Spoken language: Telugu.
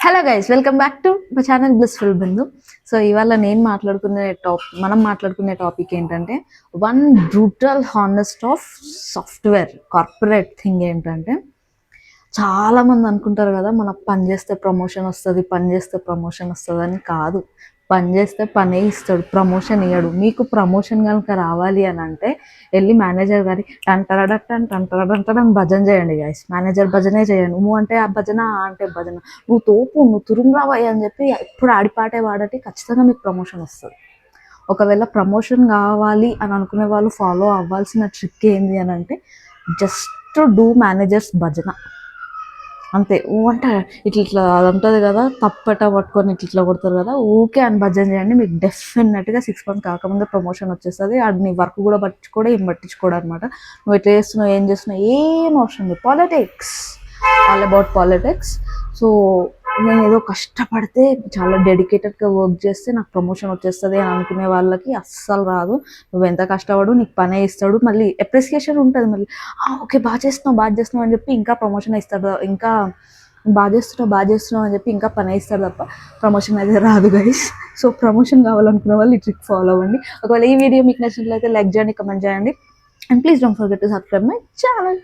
Hello guys, welcome back to my channel blissful Bindu. So ఇవాళ మనం మాట్లాడుకునే టాపిక్ ఏంటంటే one brutal honest of software corporate thing ఏంటంటే, చాలా మంది అనుకుంటారు కదా మనకు పని చేస్తే ప్రమోషన్ వస్తుంది అని. కాదు, పని చేస్తే పనే ఇస్తాడు, ప్రమోషన్ ఇవ్వడు. మీకు ప్రమోషన్ కనుక రావాలి అని అంటే వెళ్ళి మేనేజర్ గారి టంటరడని భజన చేయండి గైస్. మేనేజర్ భజనే చేయండి. నువ్వు అంటే ఆ భజన, ఆ అంటే భజన, నువ్వు తోపు, నువ్వు తురుంరావాయి అని చెప్పి ఎప్పుడు ఆడిపాటే వాడటి ఖచ్చితంగా మీకు ప్రమోషన్ వస్తుంది. ఒకవేళ ప్రమోషన్ కావాలి అని అనుకునే వాళ్ళు ఫాలో అవ్వాల్సిన ట్రిక్ ఏంది అని అంటే, జస్ట్ డూ మేనేజర్స్ భజన అంతే. అంటే ఇట్లా అది ఉంటుంది కదా, తప్పట పట్టుకొని ఇట్లా కొడతారు కదా, ఊకే అని భజన చేయండి. మీకు డెఫినెట్గా 6 months కాకముందే ప్రమోషన్ వచ్చేస్తుంది. అది నీ వర్క్ కూడా పట్టించుకోవడం, ఏం పట్టించుకోవడం అనమాట. నువ్వు ఎట్లా చేస్తున్నావు, ఏం చేస్తున్నావు, ఏం అవసరం లేదు. Politics, all about politics. So నేను ఏదో కష్టపడితే, చాలా డెడికేటెడ్గా వర్క్ చేస్తే నాకు ప్రమోషన్ వచ్చేస్తుంది అని అనుకునే వాళ్ళకి అస్సలు రాదు. నువ్వు ఎంత కష్టపడు, నీకు పనే ఇస్తాడు. మళ్ళీ అప్రిసియేషన్ ఉంటుంది. మళ్ళీ ఓకే బాగా చేస్తున్నావు అని చెప్పి ఇంకా ప్రమోషన్ ఇస్తాడు, ఇంకా బాగా చేస్తున్నావు అని చెప్పి ఇంకా పని ఇస్తారు తప్ప ప్రమోషన్ అయితే రాదు గైస్. సో ప్రమోషన్ కావాలనుకునే వాళ్ళు ఈ ట్రిక్ ఫాలో అవ్వండి. ఒకవేళ ఈ వీడియో మీకు నచ్చినట్లయితే లైక్ చేయండి, కమెంట్ చేయండి, and please don't forget to subscribe my channel.